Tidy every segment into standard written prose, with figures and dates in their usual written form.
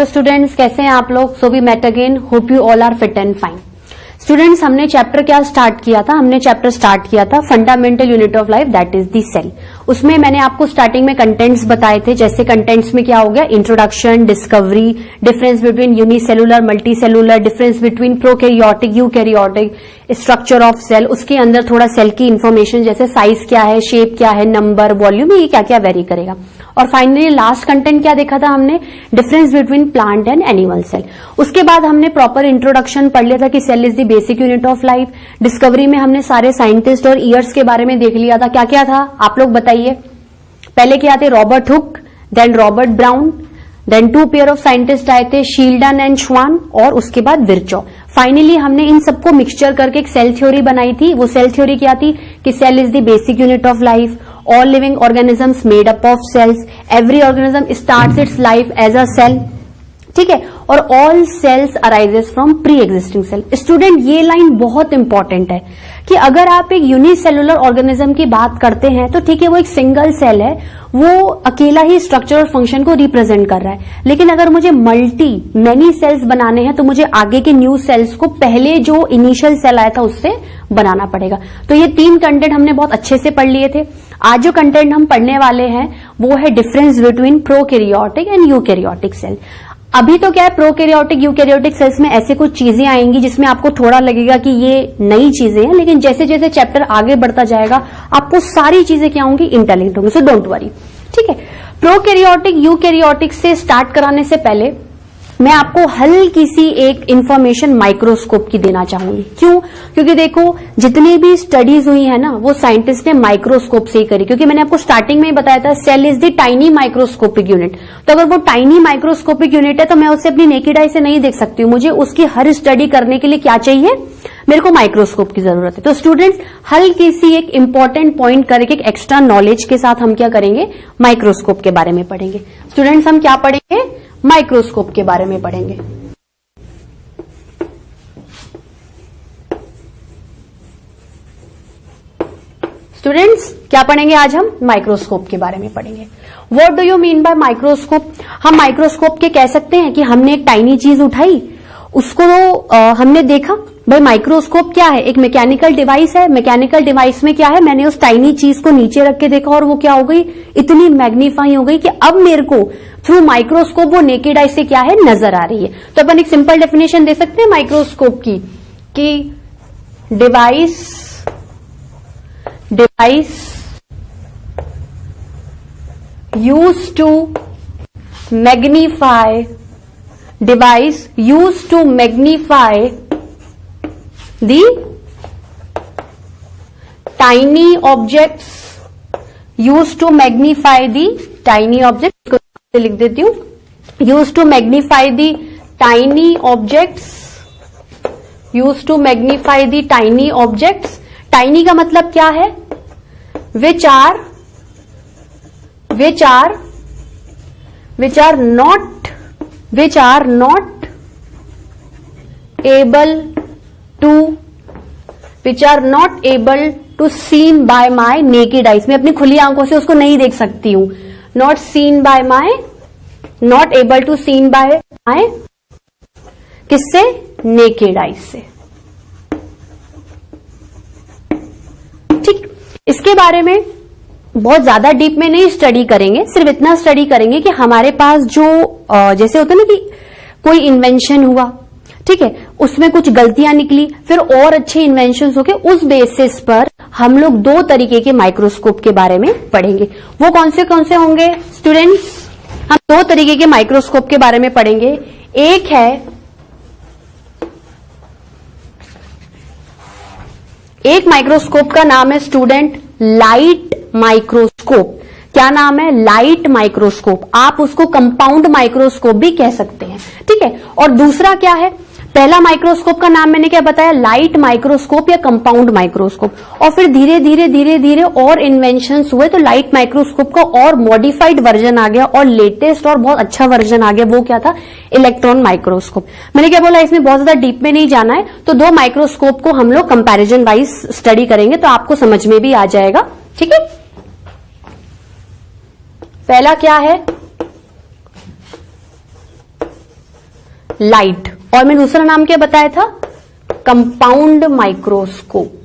Hello students, कैसे हैं आप लोग? So we met again, hope you all are fit and fine. Students, हमने चैप्टर क्या स्टार्ट किया था? हमने चैप्टर स्टार्ट किया था fundamental unit of life, that is the cell. उसमें मैंने आपको स्टार्टिंग में कंटेंट्स बताए थे। जैसे कंटेंट्स में क्या हो गया? Introduction, discovery, difference between unicellular, multicellular, difference between prokaryotic, eukaryotic, structure of cell, उसके अंदर थोड़ा सेल की इंफॉर्मेशन जैसे साइज क्या है, शेप क्या है, नंबर, वॉल्यूम, ये क्या क्या वेरी करेगा। और फाइनली लास्ट कंटेंट क्या देखा था हमने? Difference between plant and animal cell. उसके बाद हमने प्रॉपर इंट्रोडक्शन पढ़ लिया था कि cell is the basic unit of life. Discovery में हमने सारे साइंटिस्ट और ईयर्स के बारे में देख लिया था। क्या क्या था आप लोग बताइए? पहले क्या थे? Robert Hooke, then Robert Brown, then 2 pair of scientist आए थे, शील्डन एंड श्वान, और उसके बाद विर्चॉ। फाइनली हमने इन सबको मिक्सचर करके एक सेल थ्योरी बनाई थी। वो सेल थ्योरी क्या थी? कि cell is the basic unit of life, all living organisms made up of cells, every organism starts its life as a cell, ठीक है, और all cells arises from pre existing cell. Student, ये line बहुत important है कि अगर आप एक यूनिसेलुलर ऑर्गेनिज्म की बात करते हैं तो ठीक है, वो एक सिंगल सेल है, वो अकेला ही स्ट्रक्चर और फंक्शन को रिप्रेजेंट कर रहा है। लेकिन अगर मुझे मेनी सेल्स बनाने हैं तो मुझे आगे के न्यू सेल्स को पहले जो इनिशियल सेल आया था उससे बनाना पड़ेगा। तो ये 3 कंटेंट हमने बहुत अच्छे से पढ़ लिए थे। आज जो कंटेंट हम पढ़ने वाले हैं वो है difference between prokaryotic and eukaryotic cell. अभी तो क्या है, प्रोकैरियोटिक यूकैरियोटिक सेल्स में ऐसे कुछ चीजें आएंगी जिसमें आपको थोड़ा लगेगा कि ये नई चीजें हैं, लेकिन जैसे जैसे चैप्टर आगे बढ़ता जाएगा आपको सारी चीजें क्या होंगी? इंटरलिंक्ड होंगी। सो डोंट वरी, ठीक है। प्रोकैरियोटिक यूकैरियोटिक से स्टार्ट कराने से पहले मैं आपको हल्की सी एक इंफॉर्मेशन माइक्रोस्कोप की देना चाहूंगी। क्यों? क्योंकि देखो, जितनी भी स्टडीज हुई है ना, वो साइंटिस्ट ने माइक्रोस्कोप से ही करी। क्योंकि मैंने आपको स्टार्टिंग में ही बताया था cell is the tiny microscopic unit. तो अगर वो टाइनी माइक्रोस्कोपिक यूनिट है तो मैं उसे अपनी नेकेड आई से नहीं देख सकती हूँ। मुझे उसकी हर स्टडी करने के लिए क्या चाहिए? मेरे को माइक्रोस्कोप की जरूरत है। तो स्टूडेंट्स, हल्की सी एक इंपॉर्टेंट पॉइंट करके एक एक्स्ट्रा नॉलेज के साथ हम क्या करेंगे? माइक्रोस्कोप के बारे में पढ़ेंगे। स्टूडेंट्स, हम क्या पढ़ेंगे? माइक्रोस्कोप के बारे में पढ़ेंगे। स्टूडेंट्स, क्या पढ़ेंगे आज हम? माइक्रोस्कोप के बारे में पढ़ेंगे। What do you mean by microscope? हम माइक्रोस्कोप के कह सकते हैं कि हमने एक टाइनी चीज उठाई, उसको हमने देखा। भाई माइक्रोस्कोप क्या है? एक मैकेनिकल डिवाइस है। मैकेनिकल डिवाइस में क्या है? मैंने उस टाइनी चीज को नीचे रख के देखा और वो क्या हो गई? इतनी मैग्नीफाई हो गई कि अब मेरे को थ्रू माइक्रोस्कोप वो नेकेड आई से क्या है? नजर आ रही है। तो अपन एक सिंपल डेफिनेशन दे सकते हैं माइक्रोस्कोप की कि device used to magnify the tiny objects, used to magnify the tiny objects, इसको लिख देती हूं, used to magnify the tiny objects, used to magnify the tiny objects। tiny का मतलब क्या है? which are not able to seen by my naked eyes। मैं अपनी खुली आंखों से उसको नहीं देख सकती हूं। not able to seen by my किससे? naked eyes से। ठीक, इसके बारे में बहुत ज्यादा डीप में नहीं स्टडी करेंगे, सिर्फ इतना स्टडी करेंगे कि हमारे पास जो जैसे होता है ना कि कोई इन्वेंशन हुआ, ठीक है, उसमें कुछ गलतियां निकली, फिर और अच्छे इन्वेंशंस हो गए, उस बेसिस पर हम लोग 2 तरीके के माइक्रोस्कोप के बारे में पढ़ेंगे। वो कौन से होंगे स्टूडेंट्स? हम 2 तरीके के माइक्रोस्कोप के बारे में पढ़ेंगे। एक माइक्रोस्कोप का नाम है स्टूडेंट लाइट माइक्रोस्कोप। क्या नाम है? Light microscope. आप उसको कंपाउंड माइक्रोस्कोप भी कह सकते हैं, ठीक है। और दूसरा क्या है? पहला माइक्रोस्कोप का नाम मैंने क्या बताया? लाइट माइक्रोस्कोप या कंपाउंड माइक्रोस्कोप। और फिर धीरे धीरे और इन्वेंशंस हुए तो लाइट माइक्रोस्कोप का और मॉडिफाइड वर्जन आ गया और लेटेस्ट और बहुत अच्छा वर्जन आ गया। वो क्या था? Electron microscope. मैंने क्या बोला? इसमें बहुत ज्यादा डीप में नहीं जाना है, तो 2 माइक्रोस्कोप को हम लोग कंपैरिजन वाइज स्टडी करेंगे तो आपको समझ में भी आ जाएगा, ठीक है। पहला क्या है? लाइट, और मैं दूसरा नाम क्या बताया था, कंपाउंड माइक्रोस्कोप।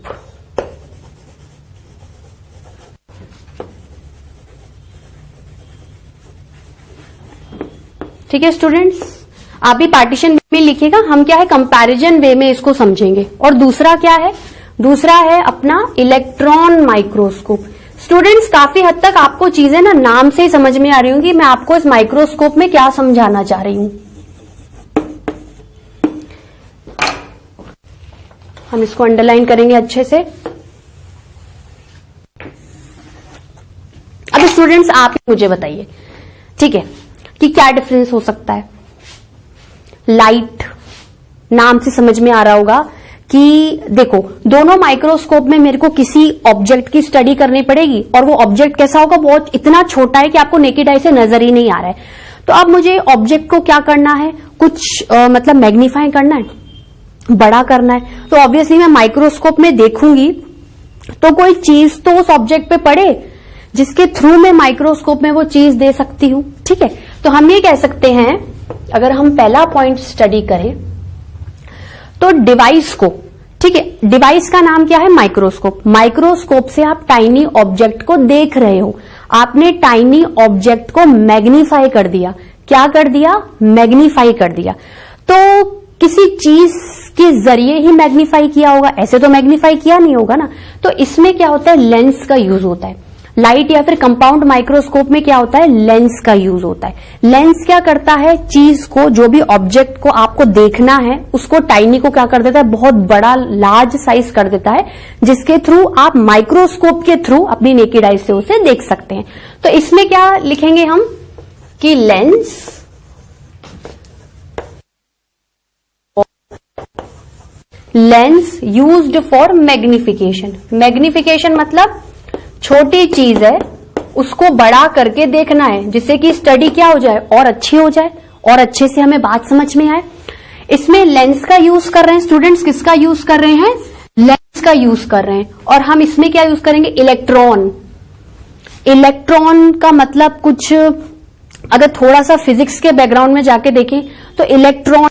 ठीक है स्टूडेंट्स, आप भी पार्टीशन में लिखिएगा, हम क्या है कंपैरिजन वे में इसको समझेंगे। और दूसरा क्या है, दूसरा है अपना इलेक्ट्रॉन माइक्रोस्कोप। स्टूडेंट्स काफी हद तक आपको चीजें ना नाम से ही समझ में आ रही होंगी, मैं आपको इस माइक्रोस्कोप में क्या समझाना चाह रही हूं। हम इसको अंडरलाइन करेंगे अच्छे से। अब स्टूडेंट्स आप ही मुझे बताइए, ठीक है, कि क्या डिफरेंस हो सकता है। लाइट नाम से समझ में आ रहा होगा कि देखो दोनों माइक्रोस्कोप में मेरे को किसी ऑब्जेक्ट की स्टडी करनी पड़ेगी, और वो ऑब्जेक्ट कैसा होगा, बहुत इतना छोटा है कि आपको नेकेड आई से नजर ही नहीं आ रहा है। तो अब मुझे ऑब्जेक्ट को क्या करना है, कुछ मतलब मैग्नीफाई करना है, बड़ा करना है। तो ऑब्वियसली मैं माइक्रोस्कोप में देखूंगी तो कोई चीज तो उस ऑब्जेक्ट पे पड़े जिसके थ्रू मैं माइक्रोस्कोप में वो चीज दे सकती हूं। ठीक है, तो हम ये कह सकते हैं, अगर हम पहला पॉइंट स्टडी करें तो डिवाइस को, ठीक है, डिवाइस का नाम क्या है, माइक्रोस्कोप। माइक्रोस्कोप से आप टाइनी ऑब्जेक्ट को देख रहे हो, आपने टाइनी ऑब्जेक्ट को मैग्नीफाई कर दिया। क्या कर दिया, मैग्नीफाई कर दिया। तो किसी चीज के जरिए ही मैग्नीफाई किया होगा, ऐसे तो मैग्नीफाई किया नहीं होगा ना। तो इसमें क्या होता है, लेंस का यूज होता है। लाइट या फिर कंपाउंड माइक्रोस्कोप में क्या होता है, लेंस का यूज होता है। लेंस क्या करता है, चीज को, जो भी ऑब्जेक्ट को आपको देखना है उसको टाइनी को क्या कर देता है, बहुत बड़ा लार्ज साइज कर देता है, जिसके थ्रू आप माइक्रोस्कोप के थ्रू अपनी नेकेड आई से उसे देख सकते हैं। तो इसमें क्या लिखेंगे हम कि lens used for magnification. Magnification मतलब छोटी चीज है उसको बड़ा करके देखना है, जिससे कि स्टडी क्या हो जाए, और अच्छी हो जाए, और अच्छे से हमें बात समझ में आए। इसमें लेंस का यूज कर रहे हैं स्टूडेंट्स, किसका यूज कर रहे हैं, लेंस का यूज कर रहे हैं। और हम इसमें क्या यूज करेंगे, इलेक्ट्रॉन। इलेक्ट्रॉन का मतलब कुछ, अगर थोड़ा सा फिजिक्स के बैकग्राउंड में जाके देखें तो इलेक्ट्रॉन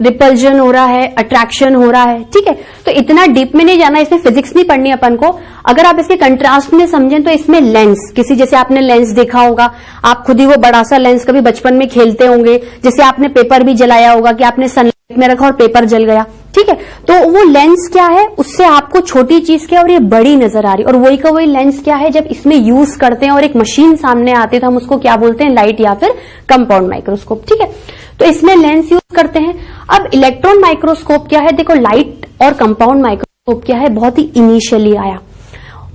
रिपल्जन हो रहा है, अट्रैक्शन हो रहा है। ठीक है, तो इतना डीप में नहीं जाना, इसमें फिजिक्स नहीं पढ़नी अपन को। अगर आप इसके कंट्रास्ट में समझें तो इसमें लेंस, किसी, जैसे आपने लेंस देखा होगा, आप खुद ही वो बड़ा सा लेंस कभी बचपन में खेलते होंगे, जैसे आपने पेपर भी जलाया होगा कि आपने सनलाइट में रखा और पेपर जल गया। ठीक है, तो वो लेंस क्या है, उससे आपको छोटी चीज क्या और ये बड़ी नजर आ रही, और वही का वही लेंस क्या है, जब इसमें यूज करते हैं और एक मशीन सामने आती है तो हम उसको क्या बोलते हैं, लाइट या फिर कंपाउंड माइक्रोस्कोप। ठीक है, तो इसमें लेंस यूज करते हैं। अब इलेक्ट्रॉन माइक्रोस्कोप क्या है, देखो लाइट और कंपाउंड माइक्रोस्कोप क्या है, बहुत ही इनिशियली आया।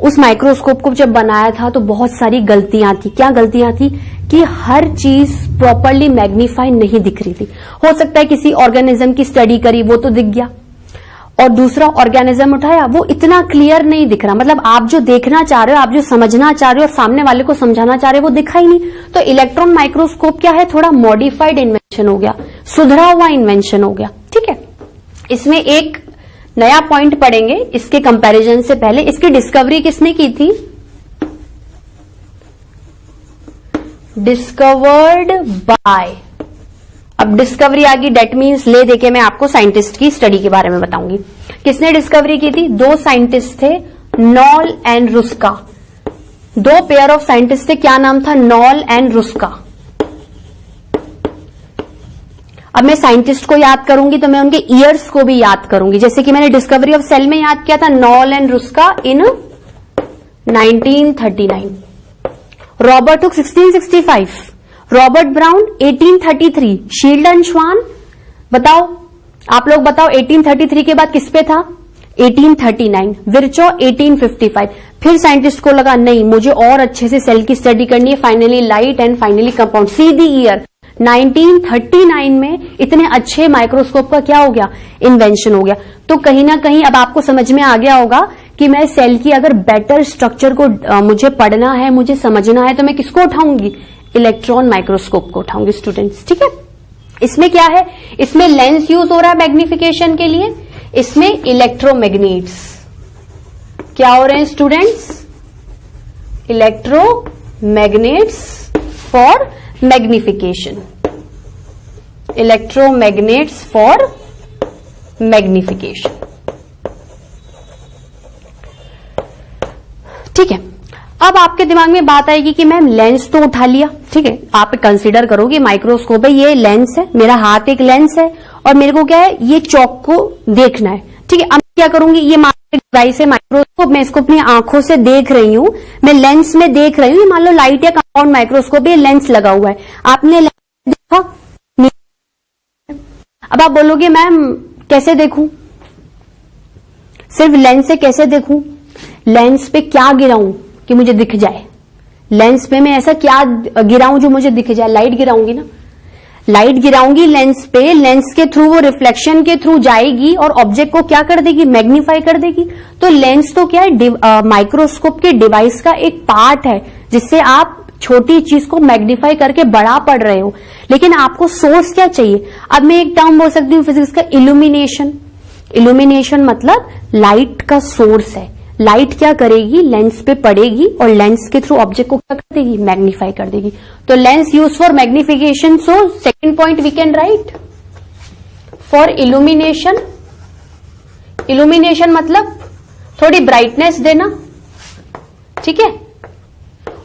उस माइक्रोस्कोप को जब बनाया था तो बहुत सारी गलतियां थी। क्या गलतियां थी, कि हर चीज प्रॉपरली मैग्नीफाई नहीं दिख रही थी। हो सकता है किसी ऑर्गेनिज्म की स्टडी करी, वो तो दिख गया, और दूसरा ऑर्गेनिज्म उठाया, वो इतना क्लियर नहीं दिख रहा। मतलब आप जो देखना चाह रहे हो, आप जो समझना चाह रहे हो और सामने वाले को समझाना चाह रहे हो, वो दिखा ही नहीं। तो इलेक्ट्रॉन माइक्रोस्कोप क्या है, थोड़ा मॉडिफाइड इन्वेंशन हो गया, सुधरा हुआ इन्वेंशन हो गया। ठीक है, इसमें एक नया पॉइंट पढ़ेंगे इसके कंपैरिजन से पहले। इसकी डिस्कवरी किसने की थी, डिस्कवर्ड बाय। अब डिस्कवरी आ गई, डेट मीन्स ले देके मैं आपको साइंटिस्ट की स्टडी के बारे में बताऊंगी। किसने डिस्कवरी की थी, दो साइंटिस्ट थे, नॉल एंड रुस्का। दो पेयर ऑफ साइंटिस्ट थे, क्या नाम था, नॉल एंड रुस्का। अब मैं साइंटिस्ट को याद करूंगी तो मैं उनके ईयर्स को भी याद करूंगी। जैसे कि मैंने डिस्कवरी ऑफ सेल में याद किया था, knoll and रुस्का in 1939, Robert Hooke 1665, Robert brown 1833, Schleiden श्वान, बताओ आप लोग बताओ 1833 के बाद किस पे था, 1839, विर्चो 1855। फिर साइंटिस्ट को लगा नहीं, मुझे और अच्छे से सेल की स्टडी करनी है, finally light and finally compound. See the year 1939 में इतने अच्छे माइक्रोस्कोप का क्या हो गया, इन्वेंशन हो गया। तो कहीं ना कहीं अब आपको समझ में आ गया होगा कि मैं सेल की अगर बेटर स्ट्रक्चर को मुझे पढ़ना है, मुझे समझना है, तो मैं किसको उठाऊंगी, इलेक्ट्रॉन माइक्रोस्कोप को उठाऊंगी स्टूडेंट्स। ठीक है, इसमें क्या है, इसमें लेंस यूज हो रहा है मैग्निफिकेशन के लिए, इसमें इलेक्ट्रोमैग्नेट्स क्या हो रहे हैं students, electromagnets for magnification. Electromagnets for magnification. ठीक है, अब आपके दिमाग में बात आएगी कि मैम लेंस तो उठा लिया, ठीक है, आप कंसीडर करो कि माइक्रोस्कोप है, ये लेंस है, मेरा हाथ एक लेंस है और मेरे को क्या है, ये चौक को देखना है। ठीक है, अब क्या करूंगी, ये डिवाइस है माइक्रोस्कोप, मैं इसको अपनी आंखों से देख रही हूं, मैं लेंस में देख रही हूं, मान लो लाइट या कंपाउंड माइक्रोस्कोप, ये लेंस लगा हुआ है, आपने लेंस देखा। अब आप बोलोगे मैम कैसे देखूं, सिर्फ लेंस से कैसे देखूं, लेंस पे क्या गिराऊं कि मुझे दिख जाए, लेंस पे मैं ऐसा क्या गिराऊं जो मुझे दिख जाए, लाइट गिराऊंगी ना, लाइट गिराऊंगी लेंस पे, लेंस के थ्रू वो रिफ्लेक्शन के थ्रू जाएगी और ऑब्जेक्ट को क्या कर देगी, मैग्नीफाई कर देगी। तो लेंस तो क्या है, माइक्रोस्कोप के डिवाइस का एक पार्ट है जिससे आप छोटी चीज को मैग्नीफाई करके बड़ा पढ़ रहे हो, लेकिन आपको सोर्स क्या चाहिए। अब मैं एक टर्म बोल सकती हूँ फिजिक्स का, इल्यूमिनेशन। इल्यूमिनेशन मतलब लाइट का सोर्स है, लाइट क्या करेगी, लेंस पे पड़ेगी और लेंस के थ्रू ऑब्जेक्ट को क्या कर देगी, मैग्नीफाई कर देगी। तो lens use for magnification, so second point we can write for illumination. Illumination मतलब थोड़ी ब्राइटनेस देना, ठीक है,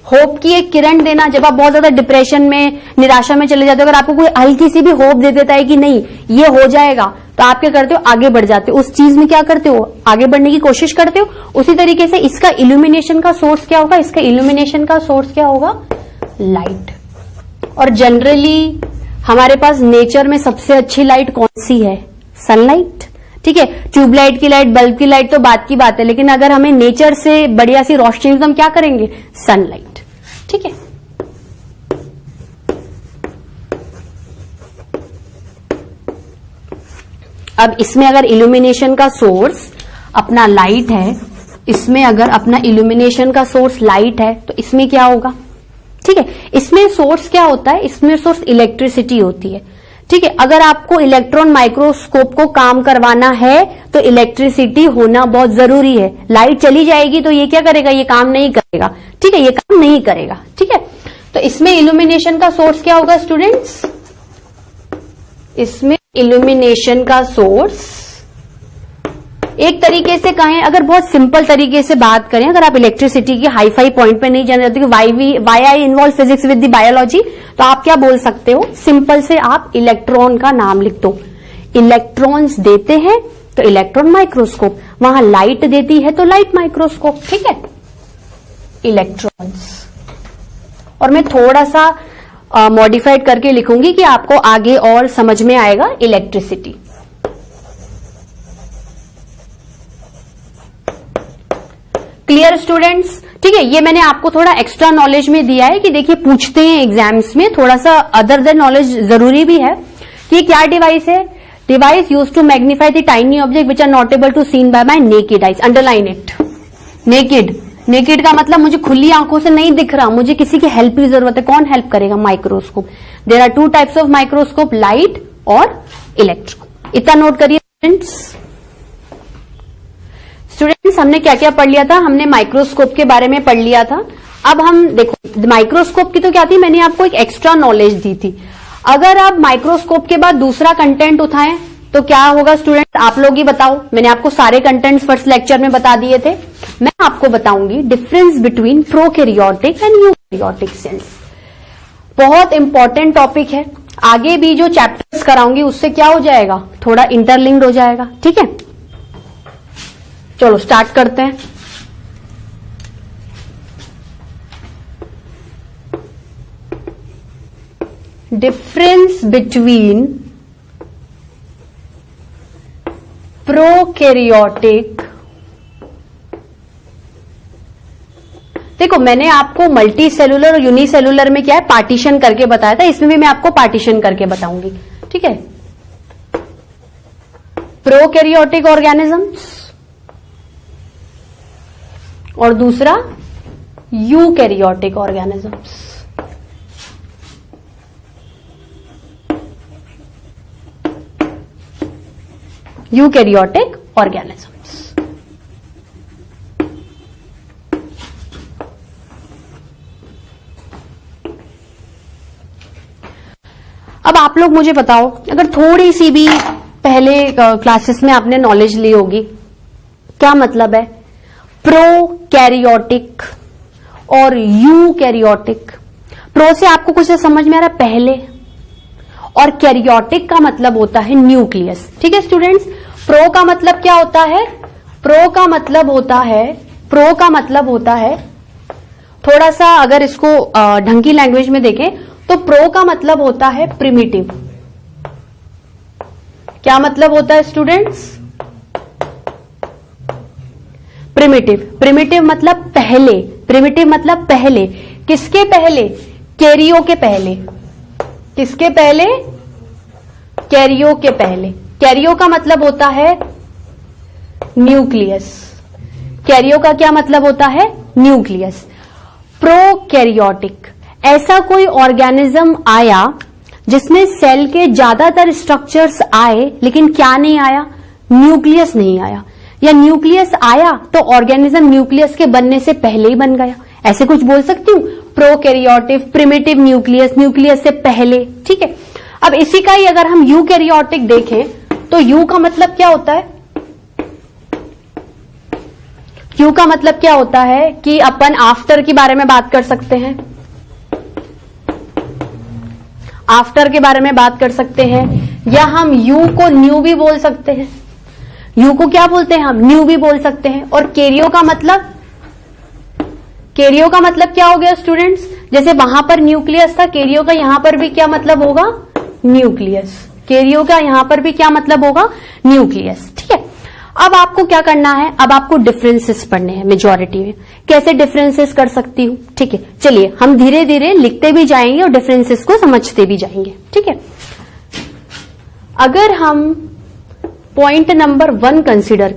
होप की एक किरण देना। जब आप बहुत ज्यादा डिप्रेशन में, निराशा में चले जाते हो, अगर आपको कोई हल्की सी भी होप दे देता है कि नहीं ये हो जाएगा, तो आप क्या करते हो, आगे बढ़ जाते हो, उस चीज में क्या करते हो, आगे बढ़ने की कोशिश करते हो। उसी तरीके से इसका इल्यूमिनेशन का सोर्स क्या होगा, इसका इल्यूमिनेशन का सोर्स क्या होगा, लाइट। और जनरली हमारे पास नेचर में सबसे अच्छी लाइट कौन सी है, सनलाइट। ठीक है, ट्यूबलाइट की लाइट, बल्ब की लाइट तो बात की बात है, लेकिन अगर हमें नेचर से बढ़िया सी रोशनी तो हम क्या करेंगे, सनलाइट। ठीक है, अब इसमें अगर इल्यूमिनेशन का सोर्स अपना लाइट है, इसमें अगर अपना इल्यूमिनेशन का सोर्स लाइट है, तो इसमें क्या होगा, ठीक है, इसमें सोर्स क्या होता है, इसमें सोर्स इलेक्ट्रिसिटी होती है। ठीक है, अगर आपको इलेक्ट्रॉन माइक्रोस्कोप को काम करवाना है तो इलेक्ट्रिसिटी होना बहुत जरूरी है। लाइट चली जाएगी तो ये क्या करेगा, ये काम नहीं करेगा। ठीक है, ये काम नहीं करेगा। ठीक है, तो इसमें इल्यूमिनेशन का सोर्स क्या होगा स्टूडेंट्स, इसमें इल्यूमिनेशन का सोर्स एक तरीके से कहें, अगर बहुत सिंपल तरीके से बात करें, अगर आप इलेक्ट्रिसिटी की हाई फाई पॉइंट पे नहीं जाने जाते, why I involve physics with the biology, तो आप क्या बोल सकते हो, सिंपल से आप इलेक्ट्रॉन का नाम लिख दो। इलेक्ट्रॉन्स देते हैं तो इलेक्ट्रॉन माइक्रोस्कोप, वहां लाइट देती है तो लाइट माइक्रोस्कोप। ठीक है, इलेक्ट्रॉन्स। और मैं थोड़ा सा मॉडिफाइड करके लिखूंगी कि आपको आगे और समझ में आएगा इलेक्ट्रिसिटी। Clear students. ठीक है, ये मैंने आपको थोड़ा एक्स्ट्रा नॉलेज में दिया है कि देखिए पूछते हैं एग्जाम्स में, थोड़ा सा अदर देन नॉलेज जरूरी भी है कि क्या डिवाइस है, device use to magnify the tiny object which are not able to seen by my naked eyes. Underline it, naked. Naked का मतलब मुझे खुली आंखों से नहीं दिख रहा, मुझे किसी की हेल्प की जरूरत है। कौन हेल्प करेगा, microscope. There are two types of microscope, light और इलेक्ट्रॉन। इतना नोट करिए स्टूडेंट्स, हमने क्या क्या पढ़ लिया था, हमने माइक्रोस्कोप के बारे में पढ़ लिया था। अब हम देखो, माइक्रोस्कोप की तो क्या थी, मैंने आपको एक एक्स्ट्रा नॉलेज दी थी। अगर आप माइक्रोस्कोप के बाद दूसरा कंटेंट उठाएं तो क्या होगा स्टूडेंट्स, आप लोग ही बताओ। मैंने आपको सारे कंटेंट्स फर्स्ट लेक्चर में बता दिए थे, मैं आपको बताऊंगी difference between prokaryotic and eukaryotic cells. बहुत इंपॉर्टेंट टॉपिक है, आगे भी जो चैप्टर्स कराऊंगी उससे क्या हो जाएगा, थोड़ा इंटरलिंक्ड हो जाएगा। ठीक है, चलो स्टार्ट करते हैं। डिफरेंस बिटवीन प्रोकैरियोटिक, देखो मैंने आपको मल्टी सेलुलर और यूनिसेलुलर में क्या है पार्टीशन करके बताया था, इसमें भी मैं आपको पार्टीशन करके बताऊंगी। ठीक है, प्रोकैरियोटिक ऑर्गेनिजम्स और दूसरा यूकैरियोटिक ऑर्गेनिजम्स। Eukaryotic organisms. अब आप लोग मुझे बताओ, अगर थोड़ी सी भी पहले क्लासेस में आपने नॉलेज ली होगी, क्या मतलब है प्रोकैरियोटिक और यूकैरियोटिक। प्रो से आपको कुछ समझ में आ रहा है पहले, और कैरियोटिक का मतलब होता है न्यूक्लियस। ठीक है स्टूडेंट्स, प्रो का मतलब क्या होता है? प्रो का मतलब होता है थोड़ा सा अगर इसको ढंग की लैंग्वेज में देखें तो प्रो का मतलब होता है प्रिमिटिव। क्या मतलब होता है स्टूडेंट्स? प्रिमिटिव मतलब पहले। प्रिमिटिव मतलब पहले। किसके पहले? कैरियो के पहले। किसके पहले? कैरियो के पहले। कैरियो का मतलब होता है न्यूक्लियस। कैरियो का क्या मतलब होता है? न्यूक्लियस। प्रोकैरियोटिक, ऐसा कोई ऑर्गेनिज्म आया जिसमें सेल के ज्यादातर स्ट्रक्चर्स आए लेकिन क्या नहीं आया? न्यूक्लियस नहीं आया, या न्यूक्लियस आया तो ऑर्गेनिज्म न्यूक्लियस के बनने से पहले ही बन गया। ऐसे कुछ बोल सकती हूं, प्रोकैरियोटिक, प्रिमिटिव न्यूक्लियस, न्यूक्लियस से पहले। ठीक है, अब इसी का ही अगर हम यूकैरियोटिक देखें तो यू का मतलब क्या होता है? यू का मतलब क्या होता है कि अपन आफ्टर के बारे में बात कर सकते हैं। आफ्टर के बारे में बात कर सकते हैं, या हम यू को न्यू भी बोल सकते हैं। यू को क्या बोलते हैं हम? न्यू भी बोल सकते हैं। और कैरियो का मतलब क्या हो गया स्टूडेंट्स? जैसे वहां पर न्यूक्लियस था, कैरियो का यहां पर भी क्या मतलब होगा? न्यूक्लियस। कैरियो का यहां पर भी क्या मतलब होगा? न्यूक्लियस। ठीक है, अब आपको क्या करना है? अब आपको डिफरेंसेस पढ़ने हैं मेजॉरिटी में। कैसे डिफरेंसेस कर सकती हूं? ठीक है, चलिए हम धीरे धीरे लिखते भी जाएंगे और डिफरेंसेस को समझते भी जाएंगे। ठीक है, अगर हम पॉइंट नंबर 1 कंसीडर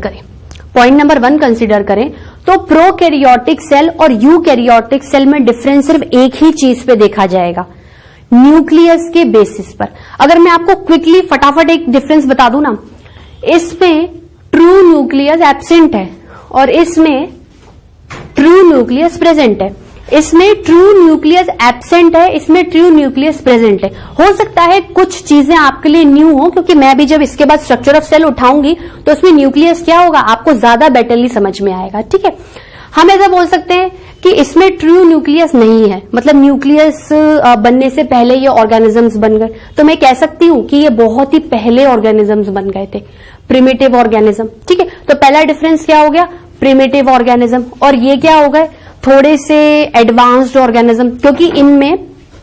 करें तो प्रोकैरियोटिक सेल और यूकैरियोटिक सेल में डिफरेंस सिर्फ एक ही चीज पे देखा जाएगा, न्यूक्लियस के बेसिस पर। अगर मैं आपको क्विकली फटाफट एक डिफरेंस बता दूं ना, इसमें ट्रू न्यूक्लियस एब्सेंट है और इसमें ट्रू न्यूक्लियस प्रेजेंट है। इसमें ट्रू न्यूक्लियस एब्सेंट है, इसमें ट्रू न्यूक्लियस प्रेजेंट है। हो सकता है कुछ चीजें आपके लिए न्यू हो, क्योंकि मैं भी जब इसके बाद स्ट्रक्चर ऑफ सेल उठाऊंगी तो उसमें न्यूक्लियस क्या होगा आपको ज्यादा बेटरली समझ में आएगा। ठीक है, हम ऐसा बोल सकते हैं कि इसमें ट्रू न्यूक्लियस नहीं है, मतलब न्यूक्लियस बनने से पहले ये ऑर्गेनिजम्स बन गए। तो मैं कह सकती हूं कि ये बहुत ही पहले ऑर्गेनिजम्स बन गए थे, प्रिमिटिव ऑर्गेनिज्म। ठीक है, तो पहला डिफरेंस क्या हो गया? Primitive organism. और ये क्या हो गए? थोड़े से एडवांस्ड ऑर्गेनिज्म, क्योंकि इनमें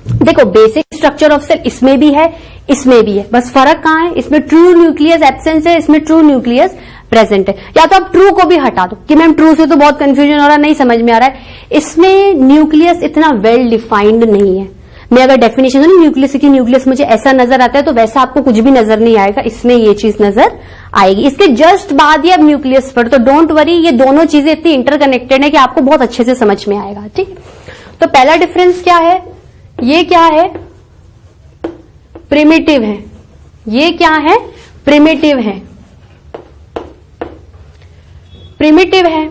देखो बेसिक स्ट्रक्चर ऑफ सेल इसमें भी है, इसमें भी है, बस फर्क कहां है? इसमें ट्रू न्यूक्लियस एब्सेंस है, इसमें ट्रू न्यूक्लियस प्रेजेंट है। या तो आप ट्रू को भी हटा दो कि मैम ट्रू से तो बहुत कंफ्यूजन हो रहा है, नहीं समझ में आ रहा है। इसमें न्यूक्लियस इतना वेल डिफाइंड नहीं है। मैं अगर डेफिनेशन दूं न्यूक्लियस की, न्यूक्लियस मुझे ऐसा नजर आता है, तो वैसा आपको कुछ भी नजर नहीं आएगा, इसमें ये चीज नजर आएगी। इसके जस्ट बाद ही अब न्यूक्लियस पर, तो डोंट वरी, ये दोनों चीजें इतनी इंटरकनेक्टेड है कि आपको बहुत अच्छे से समझ में आएगा। ठीक, तो पहला डिफरेंस क्या है? ये क्या है? प्रिमिटिव है। ये क्या है? प्रिमिटिव है। प्रिमिटिव है,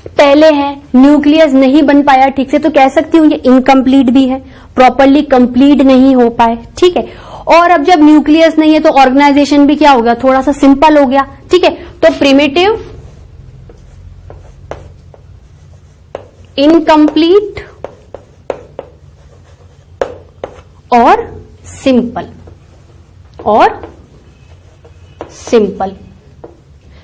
पहले है, न्यूक्लियस नहीं बन पाया ठीक से, तो कह सकती हूं ये इनकम्प्लीट भी है, प्रॉपरली कंप्लीट नहीं हो पाए। ठीक है, और अब जब न्यूक्लियस नहीं है तो ऑर्गेनाइजेशन भी क्या हो गया? थोड़ा सा सिंपल हो गया। ठीक है, तो प्रिमिटिव, इनकम्प्लीट और सिंपल।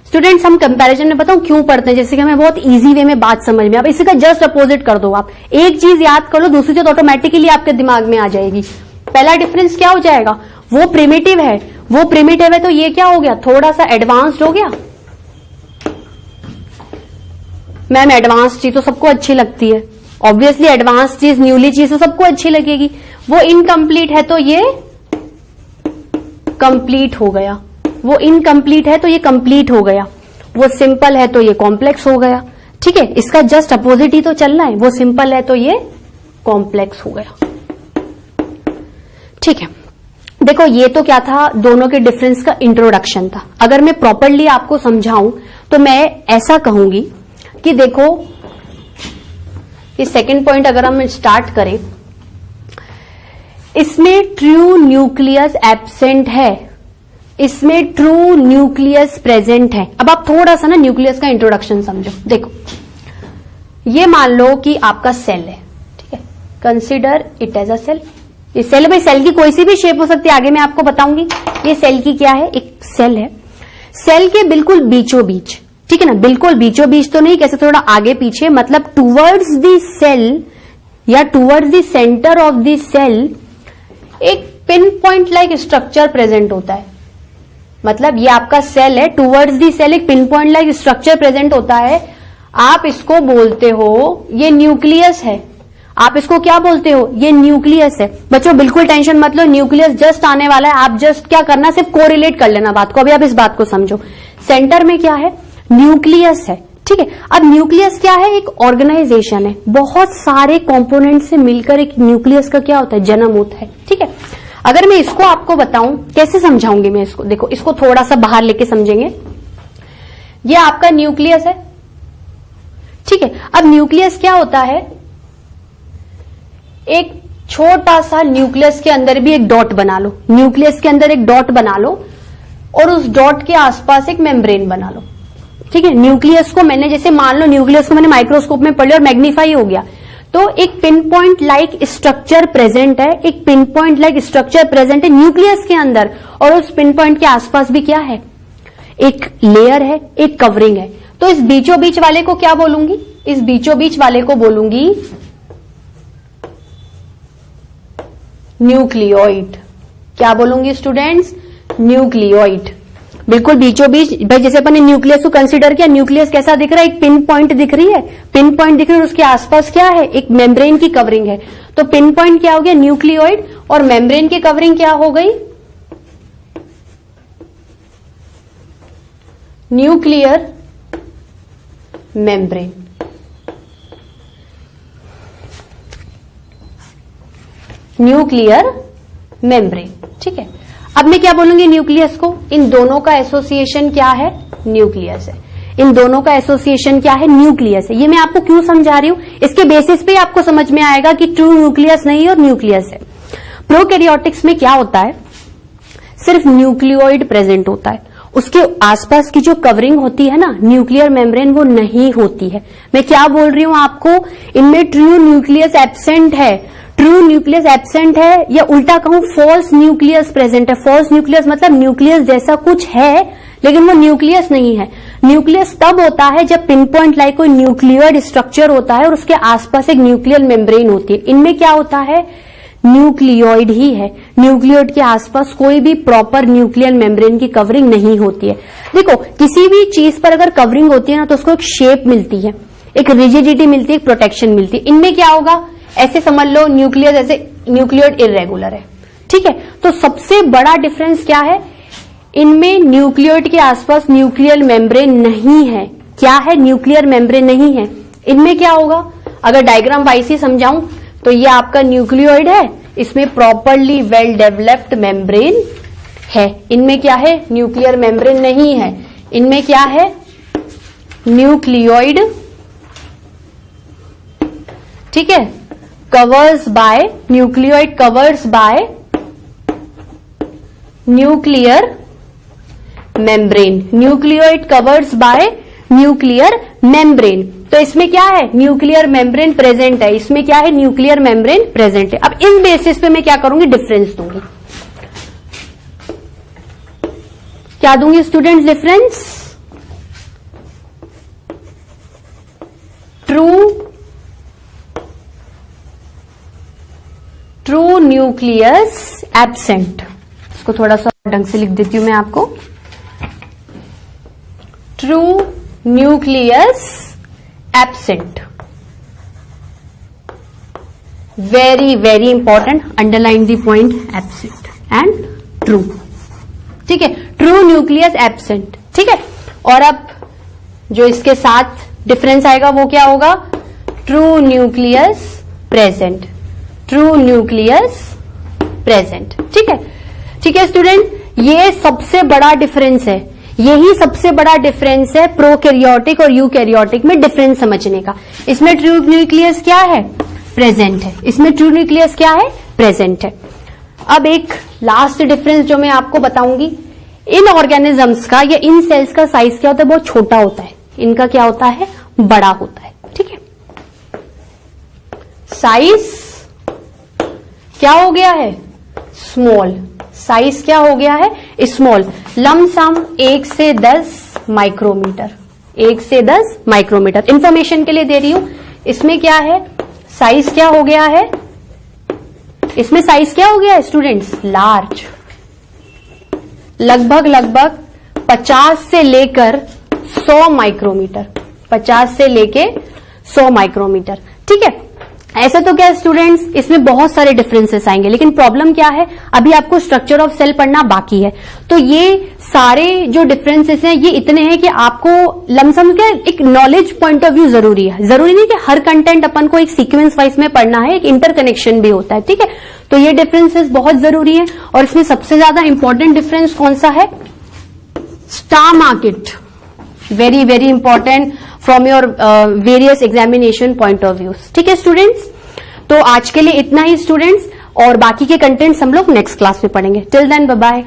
स्टूडेंट्स, हम कंपैरिजन में बताऊं क्यों पढ़ते हैं, जैसे कि हमें बहुत इजी वे में बात समझ में। अब इसी का जस्ट अपोजिट कर दो, आप एक चीज याद कर लो, दूसरी चीज ऑटोमेटिकली आपके दिमाग में आ जाएगी। पहला डिफरेंस क्या हो जाएगा? वो प्रिमिटिव है, तो ये क्या हो गया? थोड़ा सा एडवांस्ड हो गया। मैम एडवांस चीज तो सबको अच्छी लगती है, ऑब्वियसली एडवांस चीज, न्यूली चीज तो सबको अच्छी लगेगी। वो इनकम्प्लीट है तो ये कंप्लीट हो गया, वो इनकम्प्लीट है तो ये कंप्लीट हो गया, वो सिंपल है तो ये कॉम्प्लेक्स हो गया। ठीक है, इसका जस्ट अपोजिट ही तो चलना है, वो सिंपल है तो ये कॉम्प्लेक्स हो गया। ठीक है, देखो ये तो क्या था? दोनों के डिफरेंस का इंट्रोडक्शन था। अगर मैं प्रॉपरली आपको समझाऊं तो मैं ऐसा कहूंगी कि देखो ये सेकंड पॉइंट अगर हम स्टार्ट करें इसमें ट्रू न्यूक्लियस एब्सेंट है, इसमें ट्रू न्यूक्लियस प्रेजेंट है। अब आप थोड़ा सा ना न्यूक्लियस का इंट्रोडक्शन समझो। देखो, ये मान लो कि आपका सेल है, ठीक है, consider it as a cell. ये सेल भाई, सेल की कोई सी भी शेप हो सकती है, आगे मैं आपको बताऊंगी। ये सेल की क्या है, एक सेल है। सेल के बिल्कुल बीचों बीच, ठीक है ना, बिल्कुल बीचों बीच तो नहीं, कैसे थोड़ा आगे पीछे, मतलब टूवर्ड्स द सेल या towards the centre of the cell एक pin point like structure present होता है। मतलब ये आपका सेल है, टूवर्ड्स दी सेल एक pin point like structure present होता है। आप इसको बोलते हो ये न्यूक्लियस है। आप इसको क्या बोलते हो, ये न्यूक्लियस है। बच्चों बिल्कुल टेंशन मत लो, न्यूक्लियस जस्ट आने वाला है, आप जस्ट क्या करना, सिर्फ कोरिलेट कर लेना बात को। अभी आप इस बात को समझो, सेंटर में क्या है, न्यूक्लियस है, ठीक है। अब न्यूक्लियस क्या है, एक ऑर्गेनाइजेशन है, बहुत सारे कंपोनेंट से मिलकर एक न्यूक्लियस का क्या होता है, जन्म होता है, ठीक है। अगर मैं इसको आपको बताऊं, कैसे समझाऊंगी मैं इसको, देखो इसको थोड़ा सा बाहर लेके समझेंगे। ये आपका न्यूक्लियस है, ठीक है। अब न्यूक्लियस क्या होता है, एक छोटा सा न्यूक्लियस के अंदर भी एक डॉट बना लो, न्यूक्लियस के अंदर एक डॉट बना लो और उस डॉट के आसपास एक मेम्ब्रेन बना लो, ठीक है। न्यूक्लियस को मैंने, जैसे मान लो न्यूक्लियस को मैंने माइक्रोस्कोप में पढ़ लिया और मैग्नीफाई हो गया, तो एक pin point like structure present है, एक pin point like structure present है न्यूक्लियस के अंदर, और उस पिन पॉइंट के आसपास भी क्या है, एक लेयर है, एक कवरिंग है। तो इस बीचों बीच वाले को क्या बोलूंगी, इस बीचों बीच वाले को बोलूंगी न्यूक्लियोइड। क्या बोलूंगी स्टूडेंट्स, न्यूक्लियोइड। बिल्कुल बीचों बीच, भाई जैसे अपन ने न्यूक्लियस को कंसीडर किया, न्यूक्लियस कैसा दिख रहा है, एक पिन पॉइंट दिख रही है, पिन पॉइंट दिख रही है और उसके आसपास क्या है, एक मेम्ब्रेन की कवरिंग है। तो पिन पॉइंट क्या हो गया, न्यूक्लियोइड, और मेम्ब्रेन की कवरिंग क्या हो गई, न्यूक्लियर मेम्ब्रेन। न्यूक्लियर मेम्ब्रेन, ठीक है। अब मैं क्या बोलूंगी न्यूक्लियस को, इन दोनों का एसोसिएशन क्या है, न्यूक्लियस है। इन दोनों का एसोसिएशन क्या है, न्यूक्लियस है। ये मैं आपको क्यों समझा रही हूं, इसके बेसिस पे आपको समझ में आएगा कि ट्रू न्यूक्लियस नहीं और न्यूक्लियस है। प्रोकैरियोटिक्स में क्या होता है, सिर्फ न्यूक्लियोइड प्रेजेंट होता है, उसके आसपास की जो कवरिंग होती है ना, न्यूक्लियर मेम्ब्रेन, वो नहीं होती है। मैं क्या बोल रही हूं आपको, इनमें ट्रू न्यूक्लियस एब्सेंट है। ट्रू न्यूक्लियस एब्सेंट है, या उल्टा कहूं फॉल्स न्यूक्लियस प्रेजेंट है। फॉल्स न्यूक्लियस मतलब न्यूक्लियस जैसा कुछ है लेकिन वो न्यूक्लियस नहीं है। न्यूक्लियस तब होता है जब पिन पॉइंट लाइक कोई न्यूक्लियोइड स्ट्रक्चर होता है और उसके आसपास एक न्यूक्लियर मेम्ब्रेन होती है। इनमें क्या होता है, न्यूक्लियोइड ही है, न्यूक्लियोइड के आसपास कोई भी प्रॉपर न्यूक्लियर मेम्ब्रेन की कवरिंग नहीं होती है। देखो किसी भी चीज पर अगर कवरिंग होती है ना, तो उसको एक शेप मिलती है, एक रिजिडिटी मिलती है, एक प्रोटेक्शन मिलती है। इनमें क्या होगा, ऐसे समझ लो न्यूक्लियस, ऐसे न्यूक्लियोइड इरेगुलर है, ठीक है। तो सबसे बड़ा डिफरेंस क्या है, इनमें न्यूक्लियोइड के आसपास न्यूक्लियर मेम्ब्रेन नहीं है। क्या है, न्यूक्लियर मेम्ब्रेन नहीं है। इनमें क्या होगा, अगर डायग्राम वाइज ही समझाऊं तो ये आपका न्यूक्लियोइड है, इसमें प्रॉपरली वेल डेवलप्ड मेम्ब्रेन है। इनमें क्या है, न्यूक्लियर मेम्ब्रेन नहीं है। इनमें क्या है, न्यूक्लियोइड, ठीक है, covers by nucleoid, covers by nuclear membrane, nucleoid covers by nuclear membrane. तो इसमें क्या है, न्यूक्लियर मेम्ब्रेन प्रेजेंट है, इसमें क्या है, न्यूक्लियर मेम्ब्रेन प्रेजेंट है। अब इस बेसिस पे मैं क्या करूंगी, डिफरेंस दूंगी। क्या दूंगी students, difference. True nucleus absent, इसको थोड़ा सा ढंग से लिख देती हूं मैं आपको। True nucleus absent, very very important, underline the point absent and true, ठीक है। ट्रू न्यूक्लियस एब्सेंट, ठीक है। और अब जो इसके साथ डिफरेंस आएगा वो क्या होगा, true nucleus present, true nucleus present, ठीक है। ठीक है स्टूडेंट, ये सबसे बड़ा डिफरेंस है, यही सबसे बड़ा डिफरेंस है प्रोकैरियोटिक और यूकैरियोटिक में डिफरेंस समझने का। इसमें ट्रू न्यूक्लियस क्या है, प्रेजेंट है, इसमें ट्रू न्यूक्लियस क्या है, प्रेजेंट है। अब एक लास्ट डिफरेंस जो मैं आपको बताऊंगी, इन ऑर्गेनिजम्स का या इन सेल्स का साइज क्या होता है, बहुत छोटा होता है, इनका क्या होता है, बड़ा होता है। ठीक है, साइज क्या हो गया है, स्मॉल, साइज क्या हो गया है, स्मॉल। लमसम 1 से 10 माइक्रोमीटर, 1 से 10 माइक्रोमीटर। इंफॉर्मेशन के लिए दे रही हूं, इसमें क्या है, साइज क्या हो गया है, इसमें साइज क्या हो गया है स्टूडेंट्स, लार्ज। लगभग 50 से लेकर 100 माइक्रोमीटर, 50 से लेके 100 माइक्रोमीटर। ठीक है, ऐसे तो क्या स्टूडेंट्स, इसमें बहुत सारे डिफरेंसेस आएंगे, लेकिन प्रॉब्लम क्या है, अभी आपको स्ट्रक्चर ऑफ सेल पढ़ना बाकी है। तो ये सारे जो डिफरेंसेस हैं ये इतने हैं कि आपको लमसम क्या एक नॉलेज पॉइंट ऑफ व्यू जरूरी है। जरूरी नहीं कि हर कंटेंट अपन को एक सीक्वेंस वाइज में पढ़ना है, एक इंटरकनेक्शन भी होता है। ठीक है, तो ये डिफरेंसेस बहुत जरूरी है। और इसमें सबसे ज्यादा इंपॉर्टेंट डिफरेंस कौन सा है, star market, very very important from your various examination point of views. ठीक है स्टूडेंट्स, तो आज के लिए इतना ही स्टूडेंट्स, और बाकी के कंटेंट्स हम लोग नेक्स्ट क्लास में पढ़ेंगे। Till then bye bye.